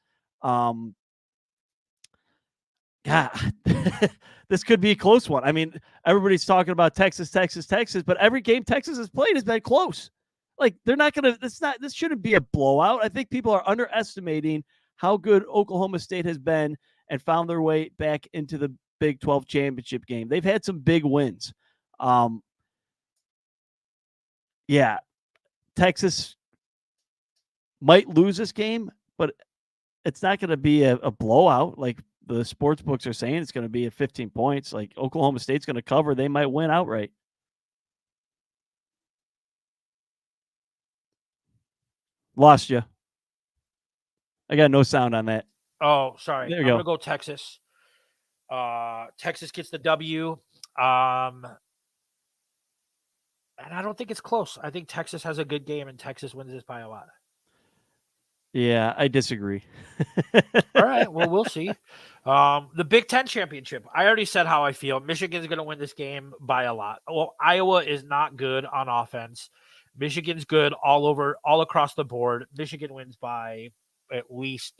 This could be a close one. I mean, everybody's talking about Texas, but every game Texas has played has been close. Like, they're not going to – this shouldn't be a blowout. I think people are underestimating how good Oklahoma State has been and found their way back into the Big 12 championship game. They've had some big wins. Texas might lose this game, but it's not going to be a blowout like the sports books are saying. It's going to be at 15 points. Like, Oklahoma State's going to cover. They might win outright. Lost you. I got no sound on that. Oh, sorry. There I'm you go. Going to go Texas. Texas gets the W. And I don't think it's close. I think Texas has a good game, and Texas wins this by a lot. Yeah, I disagree. All right. Well, we'll see. The Big Ten championship. I already said how I feel. Michigan's going to win this game by a lot. Well, Iowa is not good on offense. Michigan's good all across the board. Michigan wins by at least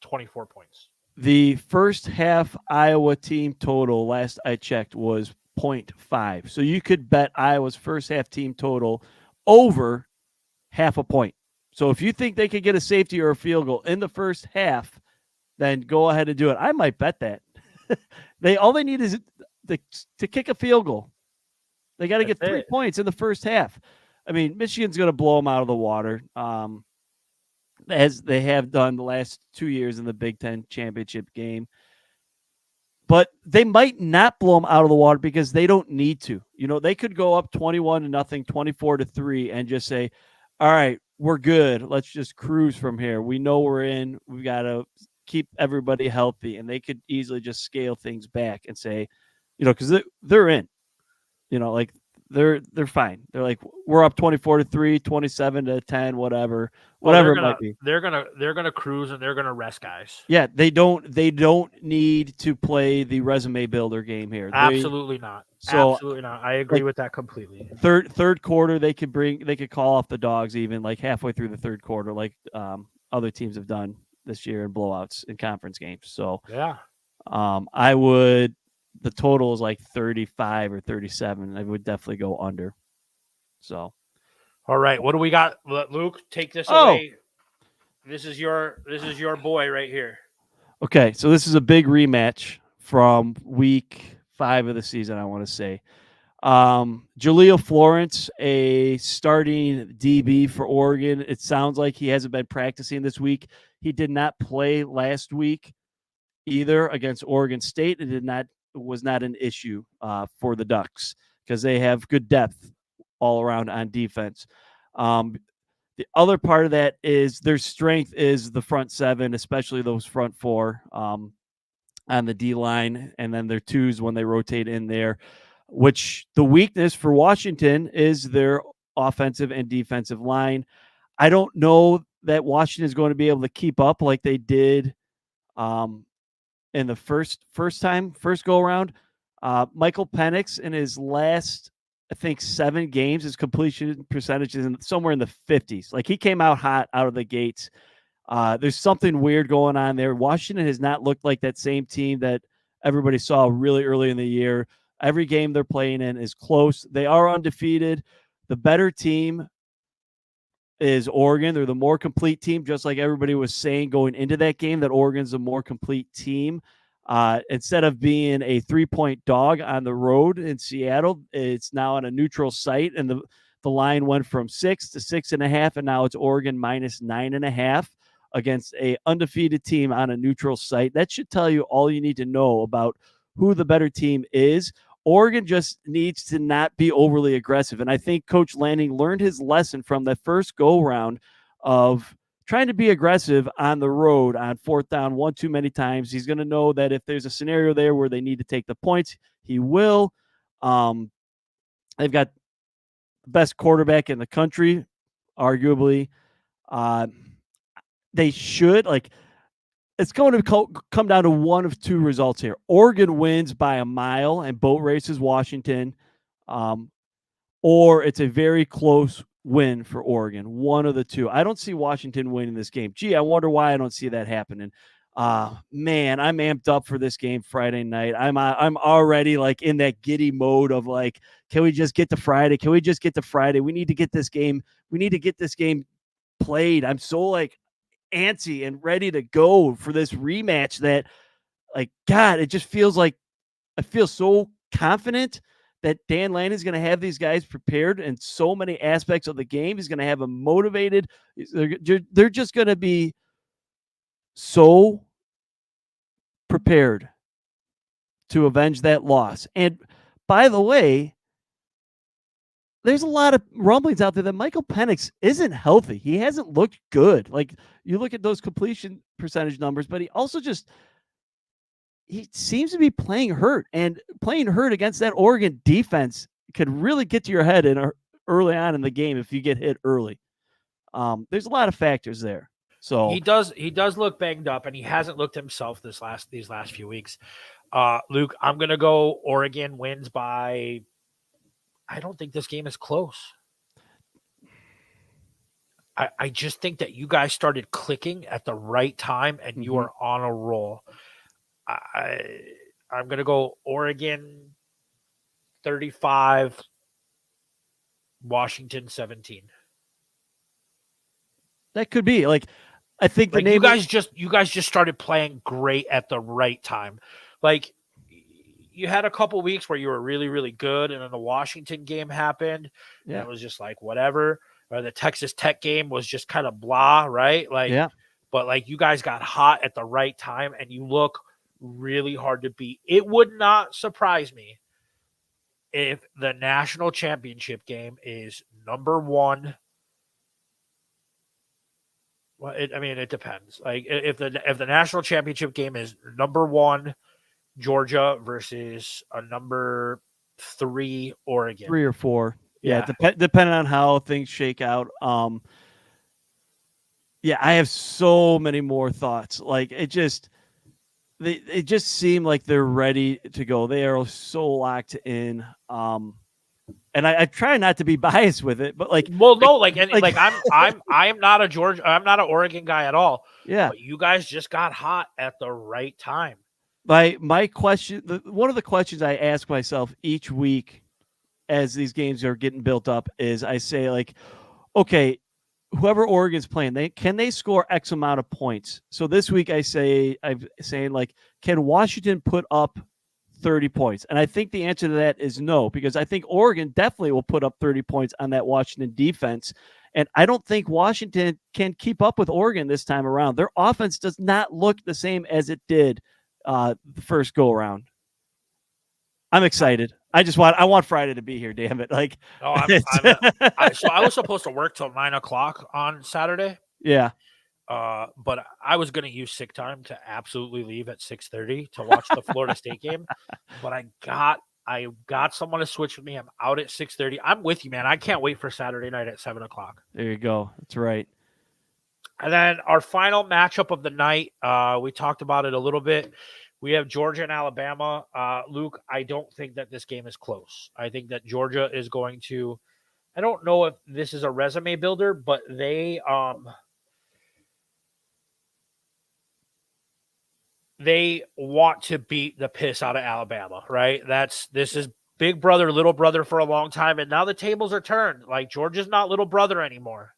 24 points. The first half Iowa team total, last I checked, was 0.5. So you could bet Iowa's first half team total over half a point. So if you think they could get a safety or a field goal in the first half, then go ahead and do it. I might bet that. All they need is to kick a field goal. They got to get 3 points in the first half. I mean, Michigan's going to blow them out of the water, as they have done the last 2 years in the Big Ten championship game. But they might not blow them out of the water because they don't need to. They could go up 21-0, 24-3, and just say, all right, we're good. Let's just cruise from here. We know we're in. We've got to keep everybody healthy. And they could easily just scale things back and say, because they're in. Like they're fine. They're like, we're up 24-3, 27-10, whatever it might be. They're gonna cruise and they're gonna rest guys. Yeah, they don't need to play the resume builder game here. Absolutely not. Absolutely not. I agree with that completely. Third quarter, they could call off the dogs even like halfway through the third quarter, like other teams have done this year in blowouts in conference games. So yeah, the total is like 35 or 37. I would definitely go under. So, all right, what do we got, Luke? Take this away. This is your boy right here. Okay, so this is a big rematch from week 5 of the season, I want to say. Jaleel Florence, a starting DB for Oregon. It sounds like he hasn't been practicing this week. He did not play last week either against Oregon State. It was not an issue for the Ducks because they have good depth all around on defense. The other part of that is their strength is the front 7, especially those front 4 on the D line, and then their 2s when they rotate in there, which the weakness for Washington is their offensive and defensive line. I don't know that Washington is going to be able to keep up like they did in the first go around. Michael Penix in his last, I think, 7 games, his completion percentage is somewhere in the 50s. Like, he came out hot out of the gates. There's something weird going on there. Washington has not looked like that same team that everybody saw really early in the year. Every game they're playing in is close. They are undefeated. The better team is Oregon. They're the more complete team, just like everybody was saying going into that game, that Oregon's a more complete team. Instead of being a 3-point dog on the road in Seattle, it's now on a neutral site, and the line went from 6 to 6.5, and now it's Oregon minus 9.5 against a undefeated team on a neutral site. That should tell you all you need to know about who the better team is. Oregon just needs to not be overly aggressive, and I think Coach Lanning learned his lesson from that first go-round of trying to be aggressive on the road on 4th down one too many times. He's going to know that if there's a scenario there where they need to take the points, he will. They've got the best quarterback in the country, arguably. They should, it's going to come down to one of 2 results here. Oregon wins by a mile and boat races Washington, or it's a very close win for Oregon. One of the 2. I don't see Washington winning this game. Gee, I wonder why I don't see that happening. Man, I'm amped up for this game Friday night. I'm already in that giddy mode of can we just get to Friday? Can we just get to Friday? We need to get this game. We need to get this game played. I'm so antsy and ready to go for this rematch that God, it just feels like I feel so confident that Dan Lanning is going to have these guys prepared in so many aspects of the game. He's going to have them motivated. They're just going to be so prepared to avenge that loss. And by the way, there's a lot of rumblings out there that Michael Penix isn't healthy. He hasn't looked good. You look at those completion percentage numbers, but he also he seems to be playing hurt, and playing hurt against that Oregon defense could really get to your head early on in the game if you get hit early. There's a lot of factors there. So he does look banged up, and he hasn't looked himself these last few weeks. Luke, I'm going to go Oregon wins by, I don't think this game is close. I just think that you guys started clicking at the right time, and you are on a roll. I'm going to go Oregon 35, Washington 17. That could be I think the name you guys just started playing great at the right time. you had a couple weeks where you were really, really good, and then the Washington game happened, and Yeah. it was just like whatever. Or the Texas Tech game was just kind of blah, right? Like, Yeah. but like you guys got hot at the right time, and you look really hard to beat. It would not surprise me if the national championship game is number one. Well, it depends. Like if the national championship game is number one Georgia versus a number 3 Oregon, 3 or 4. Yeah. Depending on how things shake out. Yeah, I have so many more thoughts. Like it just seem like they're ready to go. They are so locked in. And I try not to be biased with it, but like, well, no, like I am not a Georgia, I'm not an Oregon guy at all. Yeah, but you guys just got hot at the right time. My question, one of the questions I ask myself each week as these games are getting built up is I say like, okay, whoever Oregon's playing, can they score X amount of points? So this week I'm saying like, can Washington put up 30 points? And I think the answer to that is no, because I think Oregon definitely will put up 30 points on that Washington defense. And I don't think Washington can keep up with Oregon this time around. Their offense does not look the same as it did the first go around. I'm excited. I want Friday to be here. Damn it! Like, so I was supposed to work till 9:00 on Saturday. Yeah. But I was going to use sick time to absolutely leave at 6:30 to watch the Florida State game. But I got someone to switch with me. I'm out at 6:30. I'm with you, man. I can't wait for Saturday night at 7:00. There you go. That's right. And then our final matchup of the night, we talked about it a little bit. We have Georgia and Alabama. Luke, I don't think that this game is close. I think that Georgia is going to, I don't know if this is a resume builder, but they want to beat the piss out of Alabama, right? This is big brother, little brother for a long time. And now the tables are turned. Like Georgia's not little brother anymore.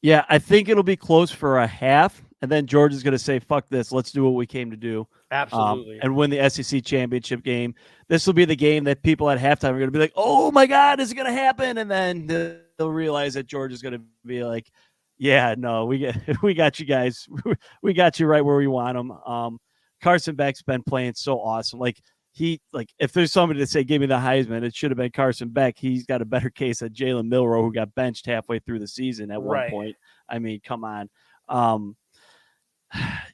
Yeah, I think it'll be close for a half, and then Georgia's going to say, fuck this, let's do what we came to do. Absolutely. And win the SEC championship game. This will be the game that people at halftime are going to be like, oh my God, is it going to happen? And then they'll realize that Georgia's going to be like, yeah, no, we got you guys. We got you right where we want them. Carson Beck's been playing so awesome. Like, if there's somebody to say, give me the Heisman, it should have been Carson Beck. He's got a better case than Jalen Milroe, who got benched halfway through the season at one point. I mean, come on.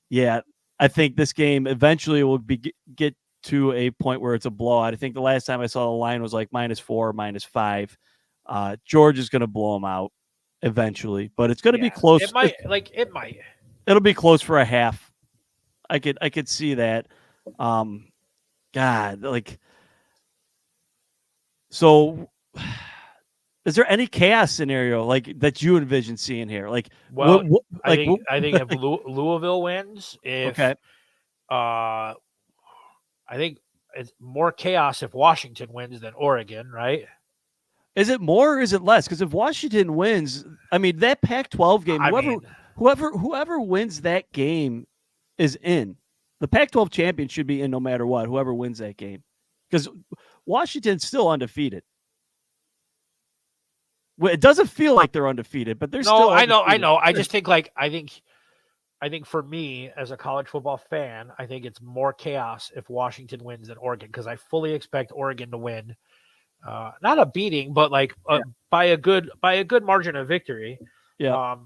Yeah, I think this game eventually will get to a point where it's a blowout. I think the last time I saw the line was like -4, -5. Georgia's going to blow them out eventually, but it's going to be close. It might. It'll be close for a half. I could see that. God, like, so is there any chaos scenario like that you envision seeing here? Like, well, I think if Louisville wins, I think it's more chaos if Washington wins than Oregon, right? Is it more or is it less? Because if Washington wins, I mean, that Pac-12 game, whoever wins that game is in. The Pac-12 champion should be in no matter what, whoever wins that game. Because Washington's still undefeated. Well, it doesn't feel like they're undefeated, but they're still undefeated. I know. I just think I think for me as a college football fan, I think it's more chaos if Washington wins than Oregon, because I fully expect Oregon to win. Not a beating, but by a good margin of victory. Yeah.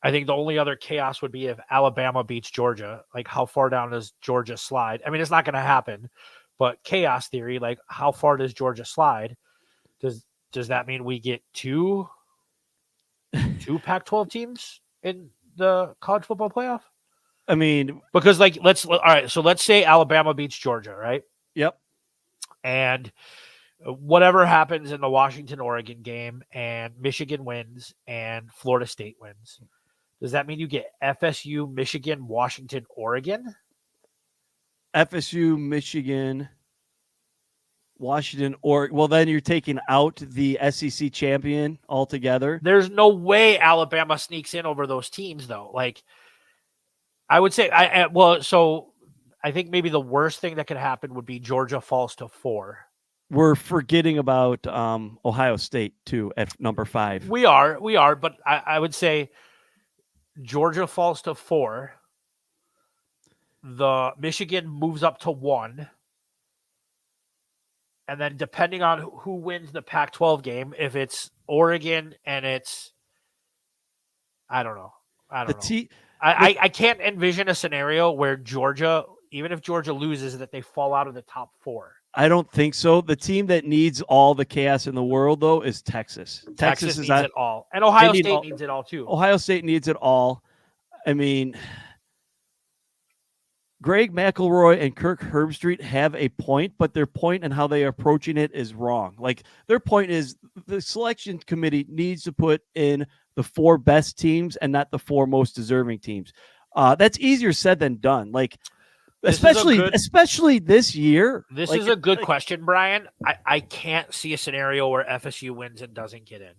I think the only other chaos would be if Alabama beats Georgia. Like, how far down does Georgia slide? I mean, it's not going to happen, but chaos theory, like, how far does Georgia slide? Does that mean we get two Pac-12 teams in the college football playoff? I mean, because let's say Alabama beats Georgia, right? Yep. And whatever happens in the Washington-Oregon game and Michigan wins and Florida State wins, does that mean you get FSU, Michigan, Washington, Oregon? FSU, Michigan, Washington, Oregon. Well, then you're taking out the SEC champion altogether. There's no way Alabama sneaks in over those teams, though. Like, I would say, so I think maybe the worst thing that could happen would be Georgia falls to 4. We're forgetting about Ohio State too at number 5. We are, but I would say Georgia falls to 4. The Michigan moves up to 1. And then depending on who wins the Pac-12 game, if it's Oregon and it's, I don't know. I can't envision a scenario where Georgia, even if Georgia loses, that they fall out of the top 4. I don't think so. The team that needs all the chaos in the world, though, is Texas. Texas needs it all. And Ohio State needs it all, too. Ohio State needs it all. I mean, Greg McElroy and Kirk Herbstreit have a point, but their point and how they are approaching it is wrong. Like, their point is the selection committee needs to put in the 4 best teams and not the 4 most deserving teams. That's easier said than done. Like, especially this year. This is a good question, Brian. I can't see a scenario where FSU wins and doesn't get in.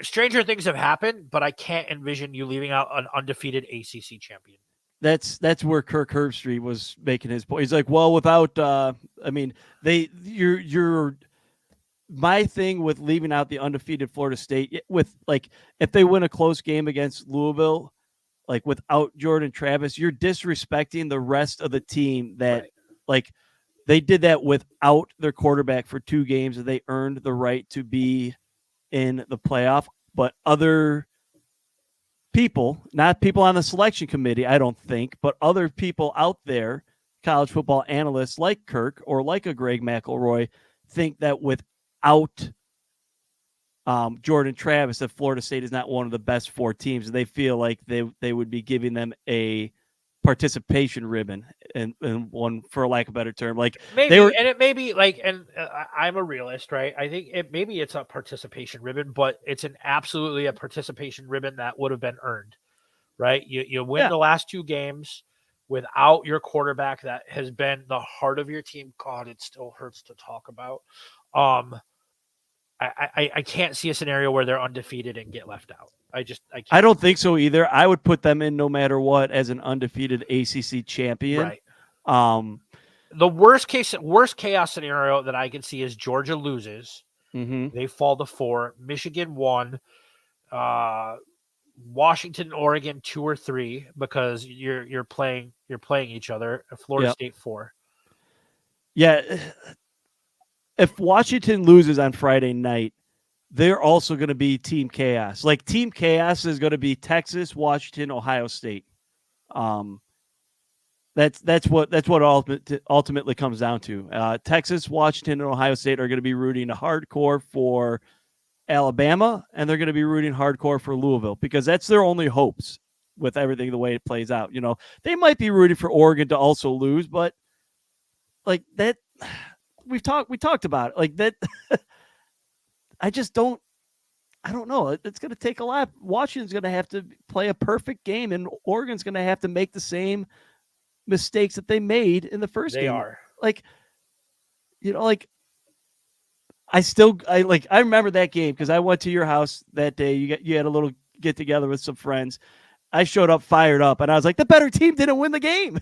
Stranger things have happened, but I can't envision you leaving out an undefeated ACC champion. That's where Kirk Herbstreit was making his point. He's like, well, without my thing with leaving out the undefeated Florida State with, like, if they win a close game against Louisville, like, without Jordan Travis, you're disrespecting the rest of the team that, right. Like, they did that without their quarterback for 2 games, and they earned the right to be in the playoff. But other people, not people on the selection committee, I don't think, but other people out there, college football analysts like Kirk or like a Greg McElroy, think that without Jordan Travis, that Florida State is not one of the best 4 teams. They feel like they would be giving them a participation ribbon, and one, for lack of a better term, like maybe, and it may be like, and I'm a realist, right? I think maybe it's a participation ribbon, but it's absolutely a participation ribbon that would have been earned, right? You win the last 2 games without your quarterback that has been the heart of your team. God, it still hurts to talk about. I can't see a scenario where they're undefeated and get left out. I can't. I don't think so either. I would put them in no matter what as an undefeated ACC champion. Right. The worst chaos scenario that I can see is Georgia loses. Mm-hmm. They fall to 4. Michigan 1. Washington, Oregon 2 or 3, because you're playing each other. Florida State 4. Yeah. If Washington loses on Friday night, they're also going to be Team Chaos. Like, Team Chaos is going to be Texas, Washington, Ohio State. That's what ultimately comes down to. Texas, Washington, and Ohio State are going to be rooting hardcore for Alabama, and they're going to be rooting hardcore for Louisville, because that's their only hopes with everything the way it plays out. You know, they might be rooting for Oregon to also lose, but like that. We talked about it like that. I don't know. It's going to take a lot. Washington's going to have to play a perfect game, and Oregon's going to have to make the same mistakes that they made in the first game. They are. Like, you know, like, I remember that game because I went to your house that day. You had a little get together with some friends. I showed up fired up, and I was like, the better team didn't win the game.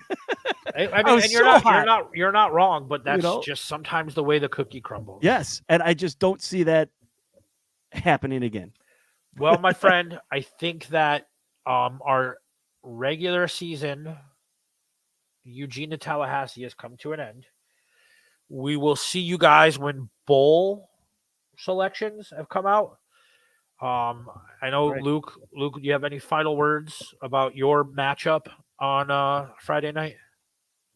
I mean, and you're not wrong, but that's just sometimes the way the cookie crumbles. Yes, and I just don't see that happening again. Well, my friend, I think that our regular season, Eugene to Tallahassee, has come to an end. We will see you guys when bowl selections have come out. I know, right. Luke, do you have any final words about your matchup on Friday night?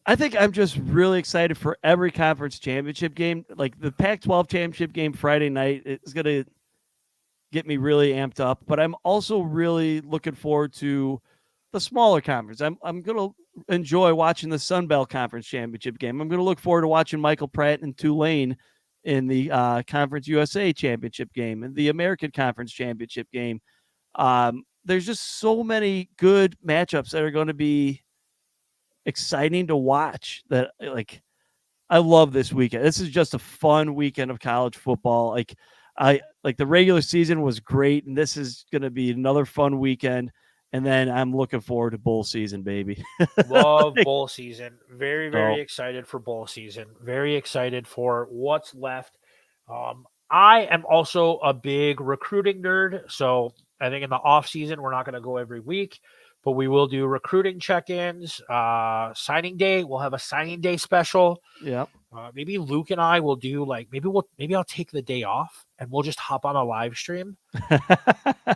I think I'm just really excited for every conference championship game. Like, the Pac-12 championship game Friday night is going to get me really amped up, but I'm also really looking forward to the smaller conference. I'm going to enjoy watching the Sun Belt Conference championship game. I'm going to look forward to watching Michael Pratt and Tulane in the Conference USA championship game and the American Conference championship game. There's just so many good matchups that are going to be exciting to watch that, like, I love this weekend. This is just a fun weekend of college football. Like, the regular season was great, and this is going to be another fun weekend. And then I'm looking forward to bowl season, baby. Love bowl season. Very, very So- excited for bowl season. Very excited for what's left. I am also a big recruiting nerd. So I think in the off season, we're not going to go every week, but we will do recruiting check-ins. Signing day, we'll have a signing day special. Yep. Maybe Luke and I will do maybe I'll take the day off and we'll just hop on a live stream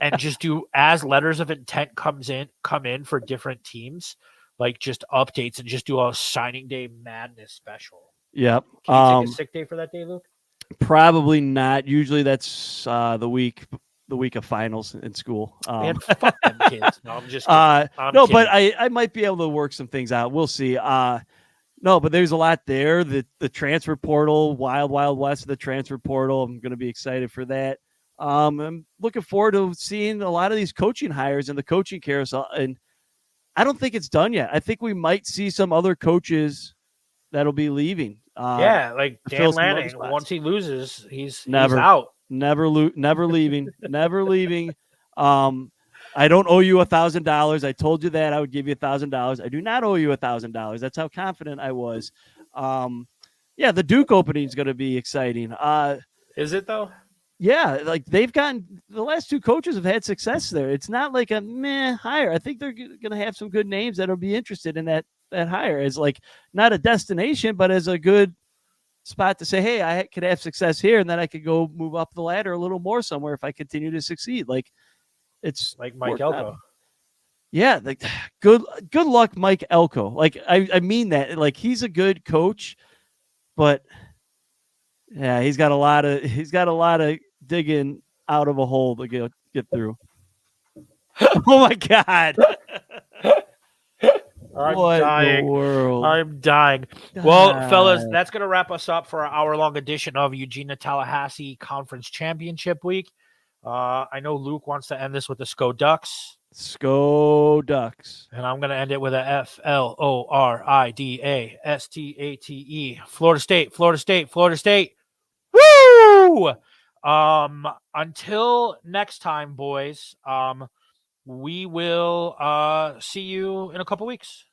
and just do as letters of intent come in for different teams, like just updates and just do a signing day madness special. Yep. Can you take a sick day for that day, Luke? Probably not. Usually that's the week of finals in school. Man, fuck them kids. No, I'm just kidding. I'm no, kidding. but I might be able to work some things out. We'll see. No, but there's a lot there. The transfer portal, wild west of the transfer portal. I'm going to be excited for that. I'm looking forward to seeing a lot of these coaching hires in the coaching carousel. And I don't think it's done yet. I think we might see some other coaches that'll be leaving. Like Dan fill some other Lanning, spots. once he loses, he's Never. out. Never leaving. Never leaving. I don't owe you $1,000. I told you that I would give you $1,000. I do not owe you $1,000. That's how confident I was. The Duke opening is going to be exciting. Is it though? Yeah, like they've gotten the last two coaches have had success there. It's not like a meh hire. I think they're going to have some good names that'll be interested in that hire as like not a destination, but as a good spot to say, hey, I could have success here, and then I could go move up the ladder a little more somewhere if I continue to succeed. Like it's like Mike Elko. Yeah, like good luck, Mike Elko. Like I mean that. Like he's a good coach, but yeah, he's got a lot of digging out of a hole to get through. Oh my God. I'm what dying. In the world? I'm dying. Well, fellas, that's going to wrap us up for our hour-long edition of Eugene Tallahassee Conference Championship Week. I know Luke wants to end this with the SCO Ducks. SCO Ducks. And I'm going to end it with a FLORIDASTATE. Florida State, Florida State, Florida State. Woo! Until next time, boys, we will see you in a couple weeks.